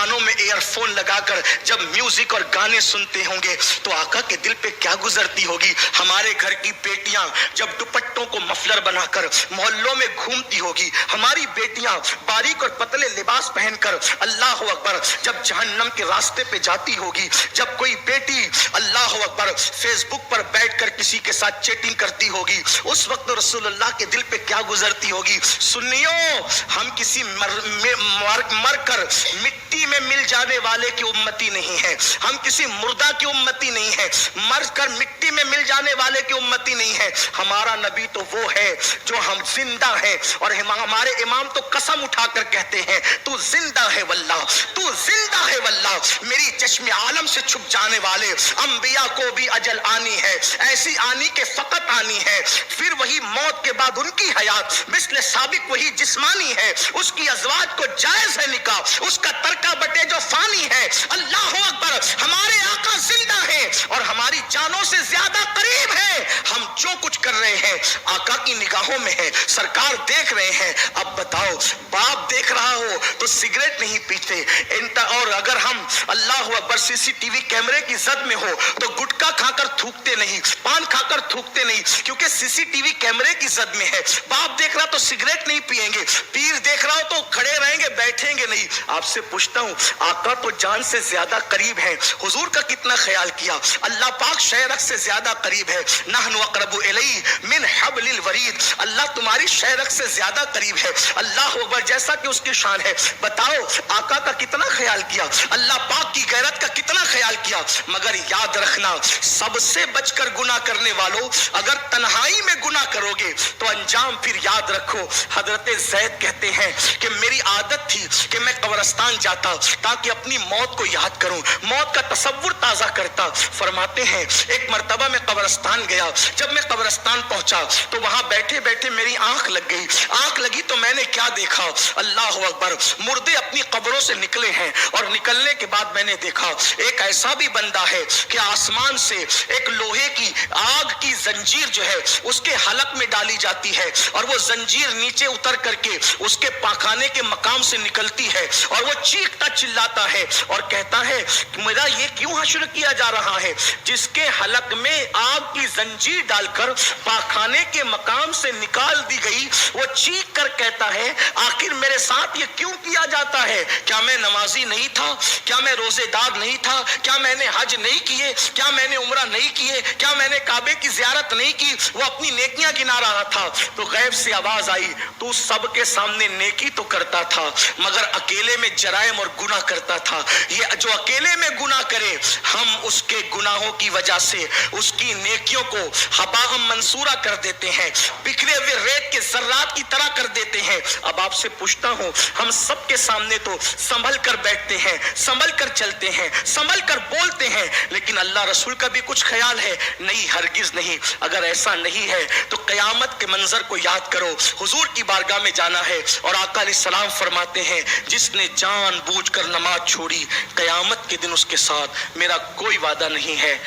کانوں میں year phone لگا کر جب میوزک اور گانے سنتے ہوں گے تو آقا کے دل پہ کیا گزرتی ہوگی. ہمارے گھر کی بیٹیاں جب دوپٹوں کو مفلر بنا کر محلوں میں گھومتی ہوگی, ہماری بیٹیاں باریک اور پتلے لباس پہن کر اللہ اکبر جب جہنم کے راستے پہ جاتی ہوگی, جب کوئی بیٹی اللہ اکبر فیس بک پر بیٹھ کر کسی کے ساتھ چیٹنگ کرتی ہوگی, اس وقت رسول اللہ کے دل پہ کیا گزرتی ہوگی. سنیو, ہم کسی مر کر مٹی میں مل جانے والے کی امتی نہیں ہے, ہم کسی مردہ کی امتی نہیں ہے, مر کر مٹی میں مل جانے والے کی امتی نہیں ہے. ہمارا نبی تو وہ ہے جو ہم زندہ ہیں, اور ہمارے امام تو قسم اٹھا کر کہتے ہیں تو زندہ ہے واللہ, تو زندہ ہے واللہ. میری چشم عالم سے چھپ جانے والے انبیاء کو بھی اجل آنی ہے, ایسی آنی کہ فقط آنی ہے, پھر وہی موت کے بعد ان کی حیات مثل سابق وہی جسمانی ہے, اس کی ازواج کو جائز ہے نکاح, اس کا ترکہ بٹے جو فانی ہے. اللہ اکبر, ہمارے آقا زندہ ہیں اور ہماری جانوں سے زیادہ قریب ہے. ہم جو کچھ کر رہے ہیں آقا کی نگاہوں میں ہے, سرکار دیکھ رہے ہیں. اب بتاؤ, باپ دیکھ رہا ہو تو سگریٹ نہیں پیتے, اور اگر ہم اللہ اکبر سی سی ٹی وی کیمرے کی زد میں ہو تو گٹکا کھا کر تھوکتے نہیں, پان کھا کر تھوکتے نہیں, کیونکہ سی سی ٹی وی کیمرے کی زد میں ہے. باپ دیکھ رہا تو سگریٹ نہیں پیئیں گے, پیر دیکھ رہا ہو تو کھڑے رہیں گے, بیٹھیں گے نہیں. آپ سے پوچھتا ہوں, آقا تو جان سے زیادہ قریب ہے, حضور کا کتنا خیال کیا. اللہ پاک شہرک سے زیادہ قریب ہے, نحن اقرب الیہ من حبل الورید, اللہ تمہاری شہرک سے زیادہ قریب ہے. اللہ اکبر, جیسا کہ اس کی شان ہے. بتاؤ آقا کا کتنا خیال کیا, اللہ پاک کی غیرت کا کتنا خیال کیا. مگر یاد رکھنا, سب سے بچ کر گناہ کرنے والوں, اگر تنہائی میں گناہ کرو گے تو انجام پھر یاد رکھو. حضرت زید کہتے ہیں کہ میری عادت تھی کہ میں قبرستان جاتا تاکہ اپنی موت کو یاد کروں, موت کا تصور تازہ کرتا. فرماتے ہیں ایک مرتبہ میں قبرستان گیا, جب میں قبرستان پہنچا تو وہاں بیٹھے بیٹھے میری آنکھ لگ گئی. آنکھ لگی تو میں نے کیا دیکھا, اللہ اکبر, مردے اپنی قبروں سے نکلے ہیں, اور نکلنے کے بعد میں نے دیکھا ایک ایسا بھی بندہ ہے کہ آسمان سے ایک لوہے کی آگ کی زنجیر جو ہے اس کے حلق میں ڈالی جاتی ہے, اور وہ زنجیر نیچے اتر کر کے اس کے پاخانے کے مقام سے نکلتی ہے, اور وہ چیختا چلاتا ہے اور کہتا ہے میرا یہ کیوں حشر کیا جا رہا ہے. جس کے حلق میں آگ کی زنجیر ڈال کر پاخانے کے مقام سے نکال دی گئی, وہ چیخ کر کہتا ہے آخر میرے ساتھ یہ کیوں کیا جاتا ہے. کیا میں نمازی نہیں تھا, کیا میں روزے دار نہیں تھا, کیا میں نے حج نہیں کیے, کیا میں نے عمرہ نہیں کیے, کیا میں نے کعبے کی زیارت نہیں کی. وہ اپنی نیکیاں گنا رہا تھا تو غیب سے آواز آئی, تو سب کے سامنے نیکی تو کرتا تھا مگر اکیلے میں جرائم اور گناہ کرتا تھا. یہ جو اکیلے میں گناہ کرے, ہم اس کے گناہوں کی وجہ سے اس کی نیکیوں کو ہباء منصورہ کر دیتے ہیں, بکھرے ہوئے ریت کے ذرات کی طرح کر دیتے ہیں. اب آپ سے پوچھتا ہوں, ہم سب کے سامنے تو سنبھل کر بیٹھتے ہیں, سنبھل کر چلتے ہیں, سنبھل کر بولتے ہیں, لیکن اللہ رسول کا بھی کچھ خیال ہے نہیں, ہرگز نہیں. اگر ایسا نہیں ہے تو قیامت کے منظر کو یاد کرو. حضور کی بارگاہ میں جانا ہے اور آقا علیہ السلام فرماتے ہیں جس نے جان بوجھ کر نماز چھوڑی, قیامت کے دن اس کے ساتھ میرا کوئی وعدہ نہیں ہے.